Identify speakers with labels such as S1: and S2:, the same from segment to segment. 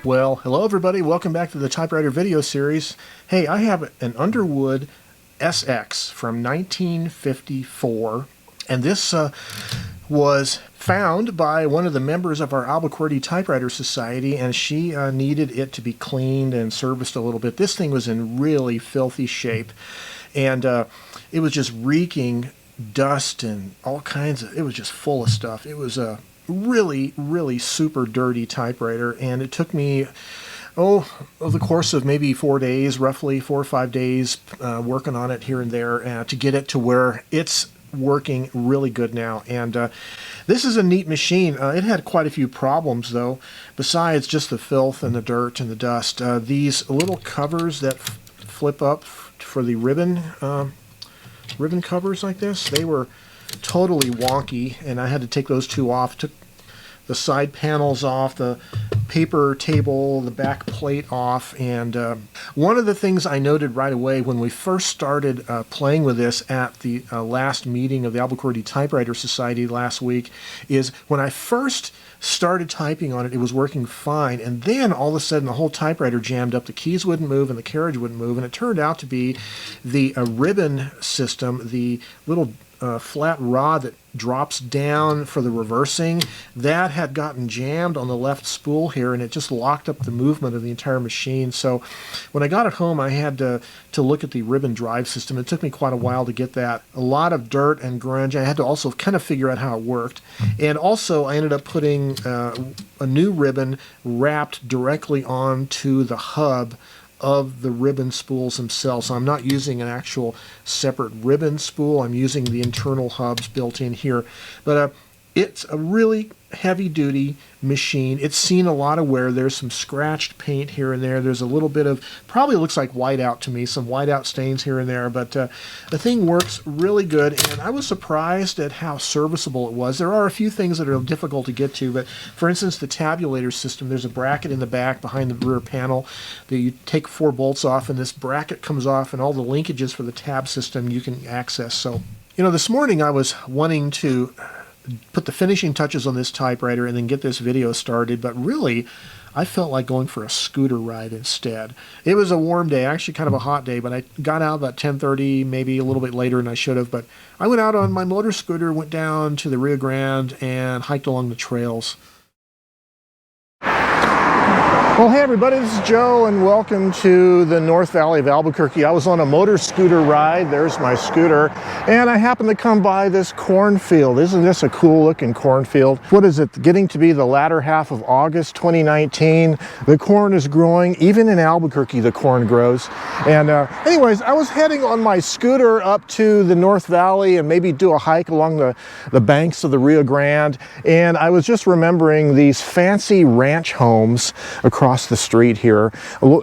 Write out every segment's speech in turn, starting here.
S1: Well, hello everybody, welcome back to the Typewriter video series. Hey, I have an Underwood SX from 1954, and this was found by one of the members of our Albuquerque Typewriter Society, and she needed it to be cleaned and serviced a little bit. This thing was in really filthy shape, and it was just reeking dust and all kinds of, it was just full of stuff. It was a really super dirty typewriter, and it took me over the course of maybe 4 days, roughly 4 or 5 days, working on it here and there to get it to where it's working really good now. And this is a neat machine. It had quite a few problems though, besides just the filth and the dirt and the dust. These little covers that flip up for the ribbon covers like this, they were totally wonky, and I had to take those two off. Took the side panels off, the paper table, the back plate off, and one of the things I noted right away when we first started playing with this at the last meeting of the Albuquerque Typewriter Society last week is when I first started typing on it, it was working fine, and then all of a sudden the whole typewriter jammed up. The keys wouldn't move and the carriage wouldn't move, and it turned out to be the ribbon system, the little flat rod that drops down for the reversing, that had gotten jammed on the left spool here, and it just locked up the movement of the entire machine. So when I got it home, I had to look at the ribbon drive system. It took me quite a while to get that. A lot of dirt and grunge. I had to also kind of figure out how it worked. And also I ended up putting a new ribbon wrapped directly onto the hub of the ribbon spools themselves. So I'm not using an actual separate ribbon spool. I'm using the internal hubs built in here. But it's a really heavy-duty machine. It's seen a lot of wear. There's some scratched paint here and there. There's a little bit of, probably looks like whiteout to me, some whiteout stains here and there, but the thing works really good, and I was surprised at how serviceable it was. There are a few things that are difficult to get to, but for instance, the tabulator system, there's a bracket in the back behind the rear panel that you take 4 bolts off, and this bracket comes off, and all the linkages for the tab system you can access. So, you know, this morning I was wanting to put the finishing touches on this typewriter and then get this video started, but really I felt like going for a scooter ride instead. It was a warm day, actually kind of a hot day, but I got out about 10:30, maybe a little bit later than I should have, but I went out on my motor scooter, went down to the Rio Grande and hiked along the trails. Well, hey everybody, this is Joe, and welcome to the North Valley of Albuquerque. I was on a motor scooter ride. There's my scooter, and I happened to come by this cornfield. Isn't this a cool looking cornfield? What is it, getting to be the latter half of August 2019? The corn is growing. Even in Albuquerque, the corn grows. And anyways, I was heading on my scooter up to the North Valley and maybe do a hike along the banks of the Rio Grande, and I was just remembering these fancy ranch homes across the street here.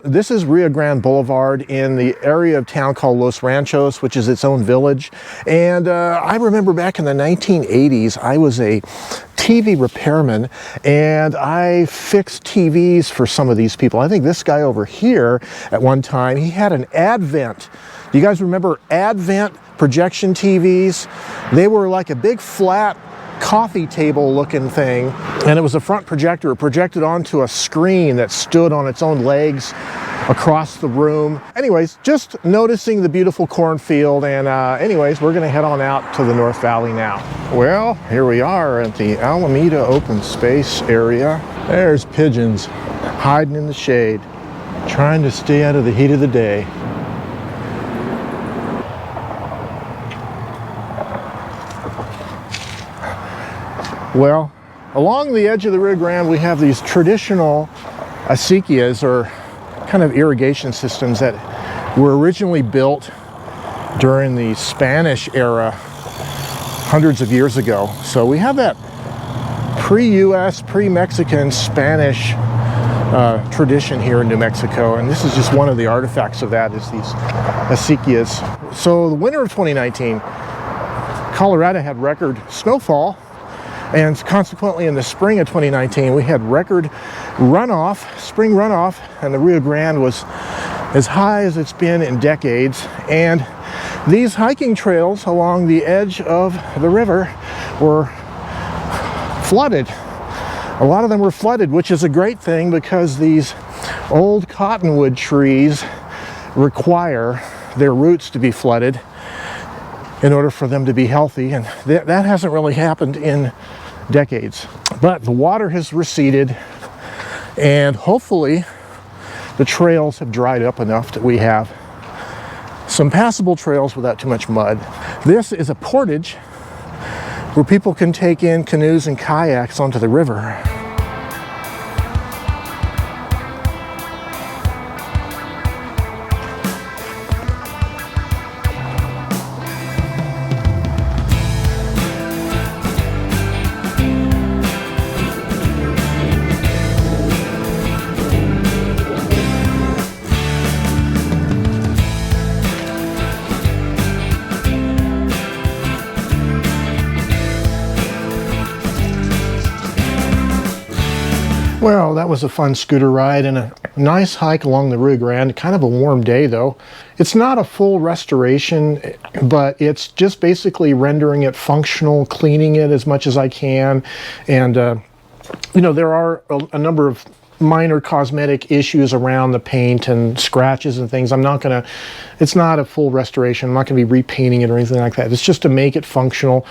S1: This is Rio Grande Boulevard in the area of town called Los Ranchos, which is its own village. And I remember back in the 1980s, I was a TV repairman, and I fixed TVs for some of these people. I think this guy over here at one time, he had an Advent. Do you guys remember Advent projection TVs? They were like a big flat coffee table looking thing, and it was a front projector. It projected onto a screen that stood on its own legs across the room. Anyways, just noticing the beautiful cornfield, and anyways, we're gonna head on out to the North Valley now. Well, here we are at the Alameda open space area. There's pigeons hiding in the shade, trying to stay out of the heat of the day. Well, along the edge of the Rio Grande, we have these traditional acequias, or kind of irrigation systems that were originally built during the Spanish era hundreds of years ago. So we have that pre-US, pre-Mexican Spanish tradition here in New Mexico, and this is just one of the artifacts of that, is these acequias. So the winter of 2019, Colorado had record snowfall, and consequently in the spring of 2019 we had record runoff, spring runoff, and the Rio Grande was as high as it's been in decades. And these hiking trails along the edge of the river were flooded A lot of them were flooded, which is a great thing because these old cottonwood trees require their roots to be flooded in order for them to be healthy, and that hasn't really happened in decades. But the water has receded, and hopefully the trails have dried up enough that we have some passable trails without too much mud. This is a portage where people can take in canoes and kayaks onto the river. Well, that was a fun scooter ride and a nice hike along the Rio Grande. Kind of a warm day though. It's not a full restoration, but it's just basically rendering it functional, cleaning it as much as I can. And, you know, there are a number of minor cosmetic issues around the paint and scratches and things. It's not a full restoration. I'm not going to be repainting it or anything like that. It's just to make it functional.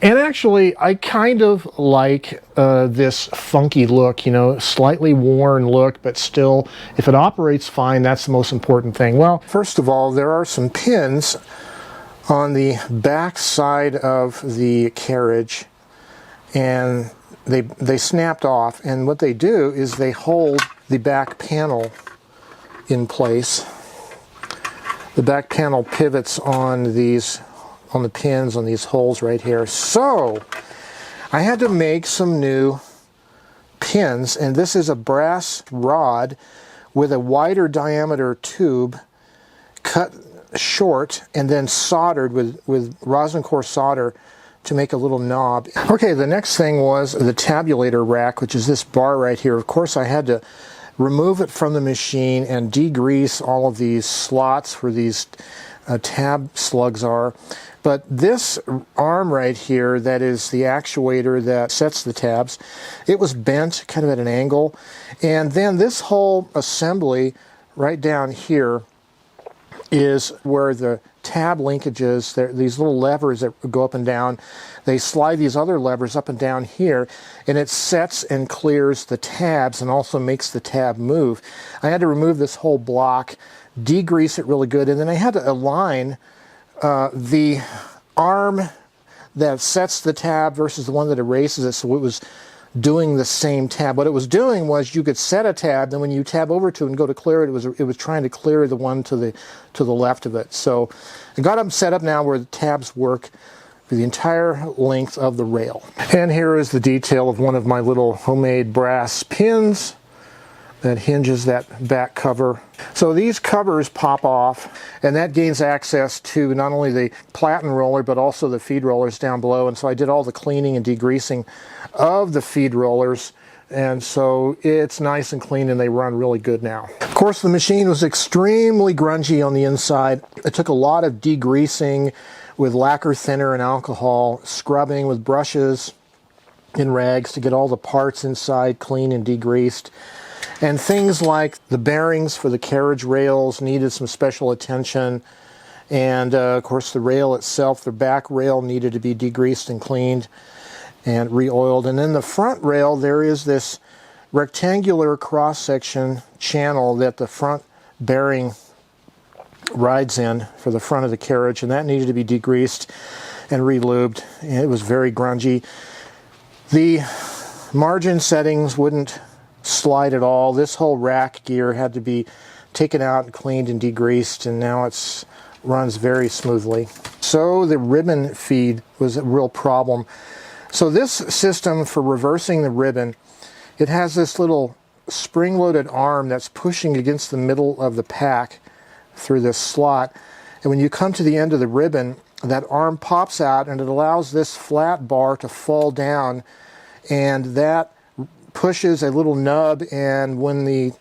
S1: And actually, I kind of like this funky look, you know, slightly worn look, but still, if it operates fine, that's the most important thing. Well, first of all, there are some pins on the back side of the carriage, and they snapped off, and what they do is they hold the back panel in place. The back panel pivots on the pins on these holes right here. So I had to make some new pins, and this is a brass rod with a wider diameter tube cut short and then soldered with rosin core solder to make a little knob. Okay, the next thing was the tabulator rack, which is this bar right here. Of course, I had to remove it from the machine and degrease all of these slots where these tab slugs are. But this arm right here, that is the actuator that sets the tabs, it was bent kind of at an angle. And then this whole assembly right down here is where the tab linkages, these little levers that go up and down, they slide these other levers up and down here, and it sets and clears the tabs and also makes the tab move. I had to remove this whole block, degrease it really good, and then I had to align the arm that sets the tab versus the one that erases it, so it was doing the same tab. What it was doing was you could set a tab, then when you tab over to it and go to clear it, it was trying to clear the one to the left of it. So I got them set up now where the tabs work for the entire length of the rail. And here is the detail of one of my little homemade brass pins that hinges that back cover. So these covers pop off, and that gains access to not only the platen roller but also the feed rollers down below. And so I did all the cleaning and degreasing of the feed rollers, and so it's nice and clean and they run really good now. Of course, the machine was extremely grungy on the inside. It took a lot of degreasing with lacquer thinner and alcohol, scrubbing with brushes and rags to get all the parts inside clean and degreased. And things like the bearings for the carriage rails needed some special attention. And of course the rail itself, the back rail, needed to be degreased and cleaned and re-oiled. And then the front rail, there is this rectangular cross-section channel that the front bearing rides in for the front of the carriage, and that needed to be degreased and re-lubed. It was very grungy. The margin settings wouldn't slide at all. This whole rack gear had to be taken out and cleaned and degreased, and now it runs very smoothly. So the ribbon feed was a real problem. So this system for reversing the ribbon, it has this little spring-loaded arm that's pushing against the middle of the pack through this slot, and when you come to the end of the ribbon, that arm pops out and it allows this flat bar to fall down, and that pushes a little nub, and when the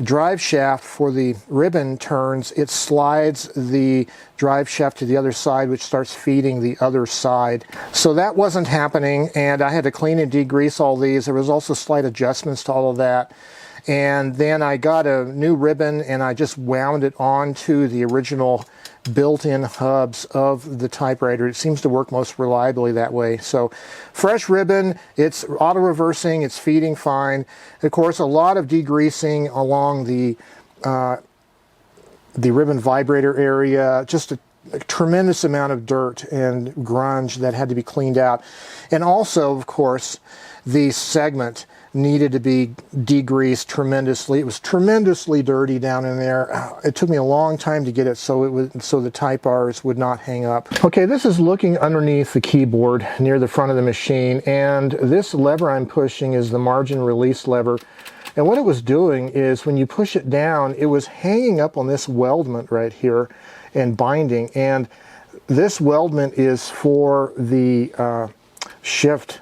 S1: drive shaft for the ribbon turns, it slides the drive shaft to the other side, which starts feeding the other side. So that wasn't happening, and I had to clean and degrease all these. There was also slight adjustments to all of that. And then I got a new ribbon and I just wound it onto the original built-in hubs of the typewriter. It seems to work most reliably that way. So fresh ribbon, it's auto-reversing, it's feeding fine. Of course, a lot of degreasing along the ribbon vibrator area, just a tremendous amount of dirt and grunge that had to be cleaned out. And also, of course, the segment needed to be degreased tremendously. It was tremendously dirty down in there. It took me a long time to get it so the type bars would not hang up. Okay, this is looking underneath the keyboard near the front of the machine, and this lever I'm pushing is the margin release lever. And what it was doing is when you push it down, it was hanging up on this weldment right here and binding. And this weldment is for the shift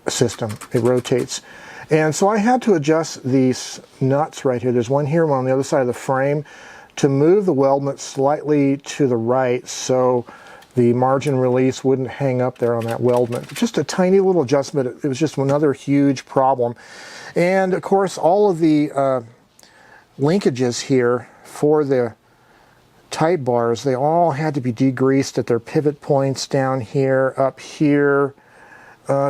S1: system. It rotates. And so I had to adjust these nuts right here. There's one here, one on the other side of the frame, to move the weldment slightly to the right so the margin release wouldn't hang up there on that weldment. Just a tiny little adjustment. It was just another huge problem. And of course, all of the linkages here for the type bars, they all had to be degreased at their pivot points down here, up here.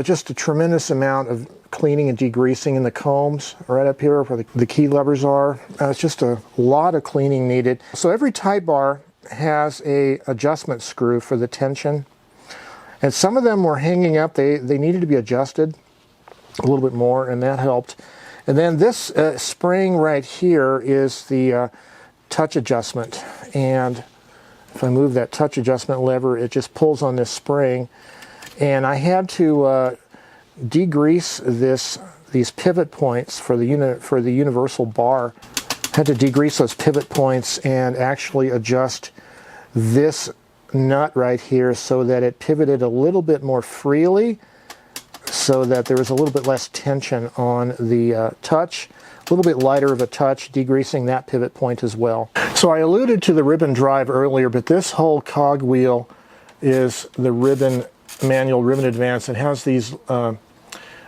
S1: Just a tremendous amount of cleaning and degreasing in the combs right up here where the key levers are. It's just a lot of cleaning needed. So every type bar has a adjustment screw for the tension, and some of them were hanging up. They needed to be adjusted a little bit more, and that helped. And then this spring right here is the touch adjustment, and if I move that touch adjustment lever, it just pulls on this spring. And I had to degrease these pivot points for the universal bar. Had to degrease those pivot points and actually adjust this nut right here so that it pivoted a little bit more freely, so that there was a little bit less tension on the touch. A little bit lighter of a touch, degreasing that pivot point as well. So I alluded to the ribbon drive earlier, but this whole cog wheel is the ribbon manual ribbon advance. It has these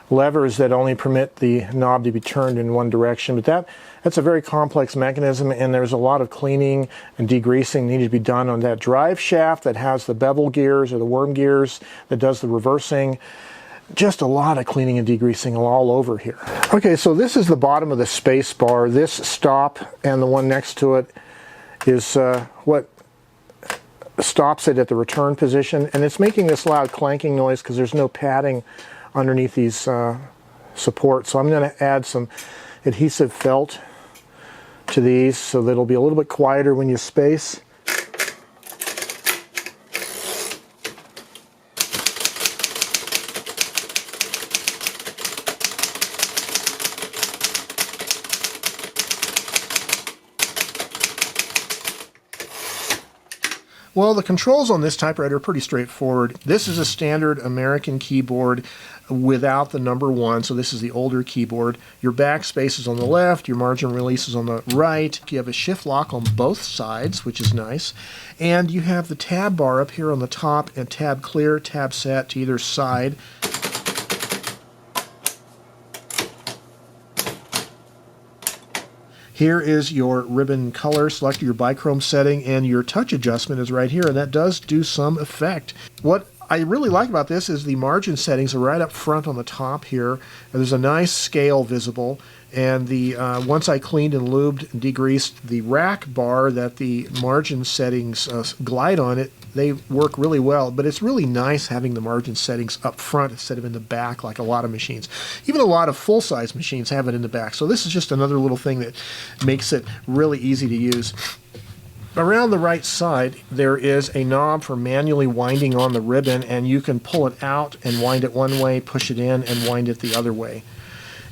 S1: levers that only permit the knob to be turned in one direction, but that's a very complex mechanism, and there's a lot of cleaning and degreasing needed to be done on that drive shaft that has the bevel gears or the worm gears that does the reversing. Just a lot of cleaning and degreasing all over here. Okay, so this is the bottom of the space bar. This stop and the one next to it is what stops it at the return position, and it's making this loud clanking noise because there's no padding underneath these supports. So I'm going to add some adhesive felt to these so that it'll be a little bit quieter when you space. Well, the controls on this typewriter are pretty straightforward. This is a standard American keyboard without the number 1, so this is the older keyboard. Your backspace is on the left, your margin release is on the right. You have a shift lock on both sides, which is nice. And you have the tab bar up here on the top and tab clear, tab set to either side. Here is your ribbon color, select your bichrome setting, and your touch adjustment is right here, and that does do some effect. What I really like about this is the margin settings are right up front on the top here. There's a nice scale visible, and the once I cleaned and lubed and degreased the rack bar that the margin settings glide on it, they work really well, but it's really nice having the margin settings up front instead of in the back like a lot of machines. Even a lot of full-size machines have it in the back, so this is just another little thing that makes it really easy to use. Around the right side, there is a knob for manually winding on the ribbon, and you can pull it out and wind it one way, push it in, and wind it the other way.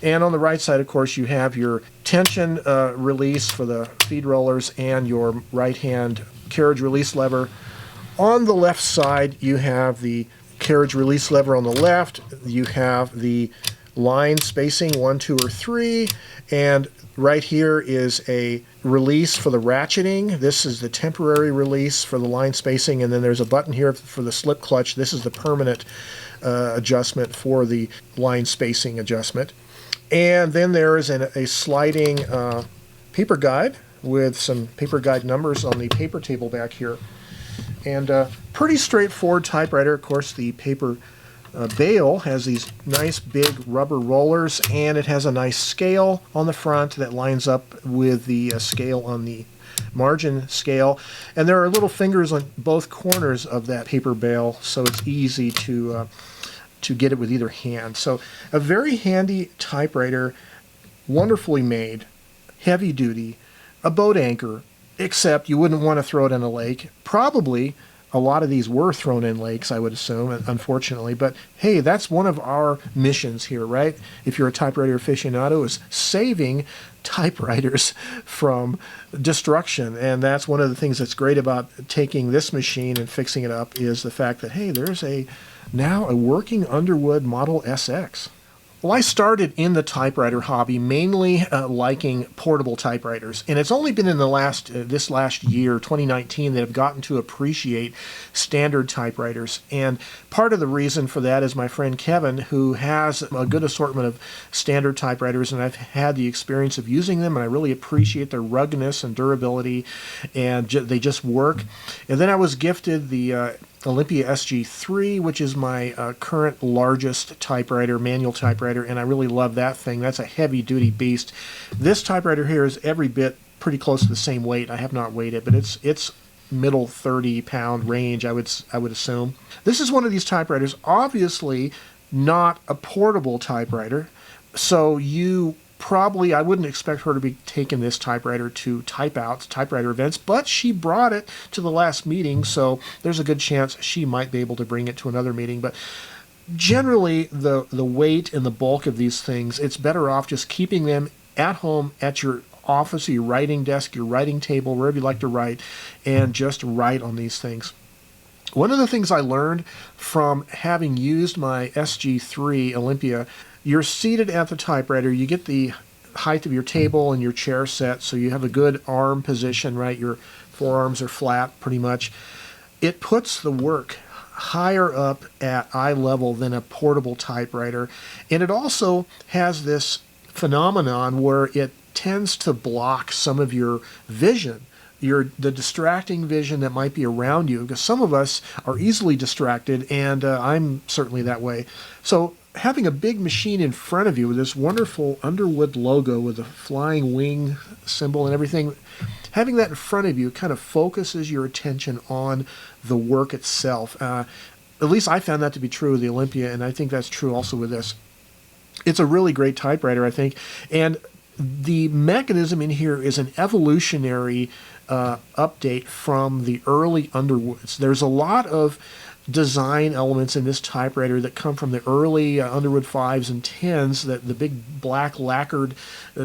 S1: And on the right side, of course, you have your tension release for the feed rollers and your right-hand carriage release lever. On the left side, you have the carriage release lever on the left. You have the line spacing 1, 2, or 3, and right here is a release for the ratcheting. This is the temporary release for the line spacing, and then there's a button here for the slip clutch. This is the permanent adjustment for the line spacing adjustment. And then there is a sliding paper guide with some paper guide numbers on the paper table back here. And pretty straightforward typewriter. Of course, the paper bail has these nice big rubber rollers, and it has a nice scale on the front that lines up with the scale on the margin scale. And there are little fingers on both corners of that paper bail, so it's easy to get it with either hand. So a very handy typewriter, wonderfully made, heavy duty, a boat anchor, except you wouldn't want to throw it in a lake. Probably a lot of these were thrown in lakes, I would assume, unfortunately. But hey, that's one of our missions here, right? If you're a typewriter aficionado, is saving typewriters from destruction. And that's one of the things that's great about taking this machine and fixing it up, is the fact that, hey, there's now a working Underwood Model SX. Well, I started in the typewriter hobby mainly liking portable typewriters, and it's only been in this last year, 2019, that I've gotten to appreciate standard typewriters. And part of the reason for that is my friend Kevin, who has a good assortment of standard typewriters, and I've had the experience of using them, and I really appreciate their ruggedness and durability, and they just work. And then I was gifted the Olympia SG3, which is my current largest typewriter, manual typewriter, and I really love that thing. That's a heavy-duty beast. This typewriter here is every bit pretty close to the same weight. I have not weighed it, but it's middle 30-pound range, I would assume. This is one of these typewriters, obviously not a portable typewriter, so I wouldn't expect her to be taking this typewriter to typewriter events, but she brought it to the last meeting, so there's a good chance she might be able to bring it to another meeting. But generally, the weight and the bulk of these things, it's better off just keeping them at home at your office, or your writing desk, your writing table, wherever you like to write, and just write on these things. One of the things I learned from having used my SG3 Olympia, you're seated at the typewriter, you get the height of your table and your chair set, so you have a good arm position, right? Your forearms are flat pretty much. It puts the work higher up at eye level than a portable typewriter, and it also has this phenomenon where it tends to block some of your vision, the distracting vision that might be around you, because some of us are easily distracted, and I'm certainly that way. So having a big machine in front of you with this wonderful Underwood logo with a flying wing symbol and everything, having that in front of you kind of focuses your attention on the work itself. At least I found that to be true with the Olympia, and I think that's true also with this. It's a really great typewriter, I think, and the mechanism in here is an evolutionary update from the early Underwoods. There's a lot of design elements in this typewriter that come from the early Underwood 5s and 10s, the big black lacquered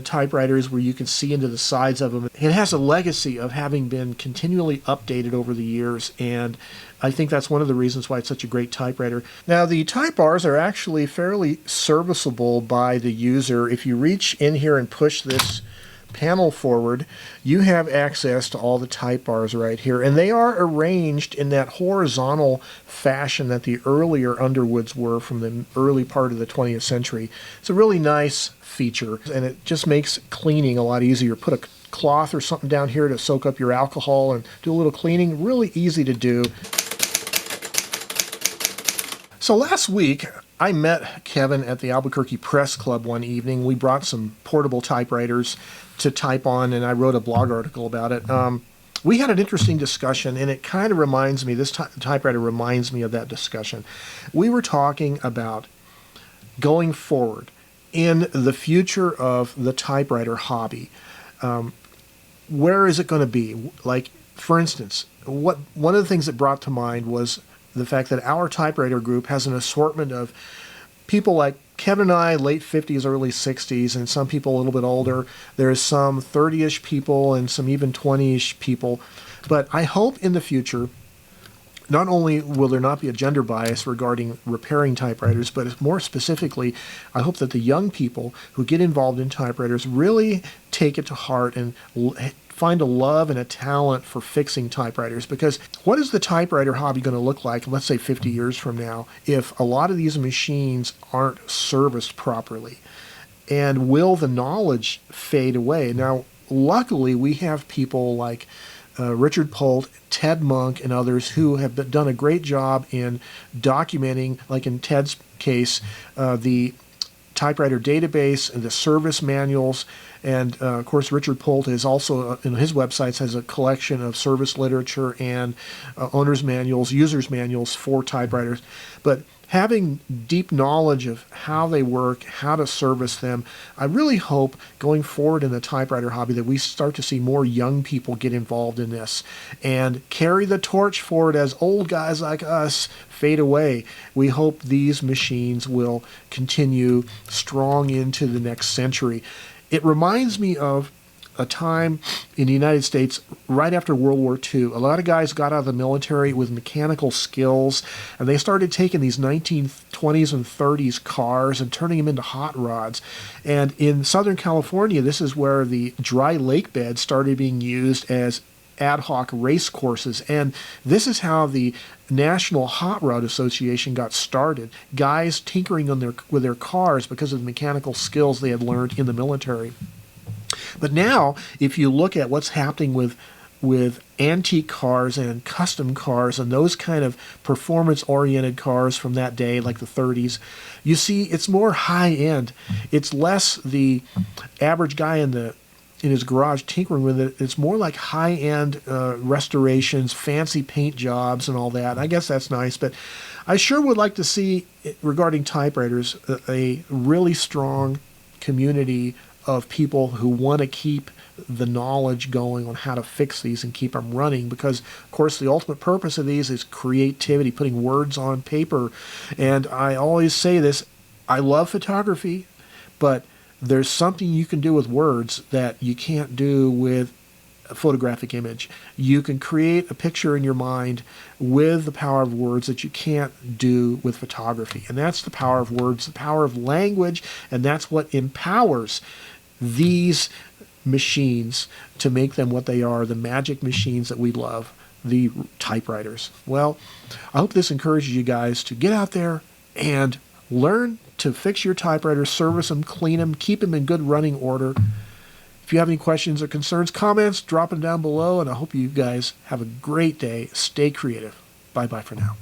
S1: typewriters where you can see into the sides of them. It has a legacy of having been continually updated over the years, and I think that's one of the reasons why it's such a great typewriter. Now, the type bars are actually fairly serviceable by the user. If you reach in here and push this panel forward, you have access to all the type bars right here, and they are arranged in that horizontal fashion that the earlier Underwoods were from the early part of the 20th century. It's a really nice feature, and it just makes cleaning a lot easier. Put a cloth or something down here to soak up your alcohol and do a little cleaning. Really easy to do. So last week, I met Kevin at the Albuquerque Press Club one evening. We brought some portable typewriters to type on, and I wrote a blog article about it. We had an interesting discussion, and it kind of reminds me, this typewriter reminds me of that discussion. We were talking about going forward in the future of the typewriter hobby. Where is it going to be? Like, for instance, one of the things that brought to mind was the fact that our typewriter group has an assortment of people like Kevin and I, late 50s, early 60s, and some people a little bit older. There's some 30-ish people and some even 20-ish people. But I hope in the future not only will there not be a gender bias regarding repairing typewriters, but more specifically, I hope that the young people who get involved in typewriters really take it to heart and find a love and a talent for fixing typewriters. Because what is the typewriter hobby going to look like, let's say 50 years from now, if a lot of these machines aren't serviced properly? And will the knowledge fade away? Now, luckily, we have people like Richard Polt, Ted Monk, and others who have done a great job in documenting, like in Ted's case, the typewriter database and the service manuals. And of course, Richard Polt is also, in his websites, has a collection of service literature and owner's manuals, user's manuals for typewriters. But having deep knowledge of how they work, how to service them, I really hope going forward in the typewriter hobby that we start to see more young people get involved in this and carry the torch for it as old guys like us fade away. We hope these machines will continue strong into the next century. It reminds me of a time in the United States right after World War II. A lot of guys got out of the military with mechanical skills, and they started taking these 1920s and 30s cars and turning them into hot rods. And in Southern California, this is where the dry lake beds started being used as ad hoc race courses. And this is how the National Hot Rod Association got started. Guys tinkering on with their cars because of the mechanical skills they had learned in the military. But now, if you look at what's happening with antique cars and custom cars and those kind of performance-oriented cars from that day, like the 30s, you see it's more high-end. It's less the average guy in his garage tinkering with it. It's more like high-end restorations, fancy paint jobs, and all that. I guess that's nice, but I sure would like to see, regarding typewriters, a really strong community of people who want to keep the knowledge going on how to fix these and keep them running, because of course the ultimate purpose of these is creativity, putting words on paper. And I always say this, I love photography, but there's something you can do with words that you can't do with a photographic image. You can create a picture in your mind with the power of words that you can't do with photography. And that's the power of words, the power of language, and that's what empowers these machines to make them what they are, the magic machines that we love, the typewriters. Well, I hope this encourages you guys to get out there and learn to fix your typewriters, service them, clean them, keep them in good running order. If you have any questions or concerns, comments, drop them down below, and I hope you guys have a great day. Stay creative. Bye-bye for now.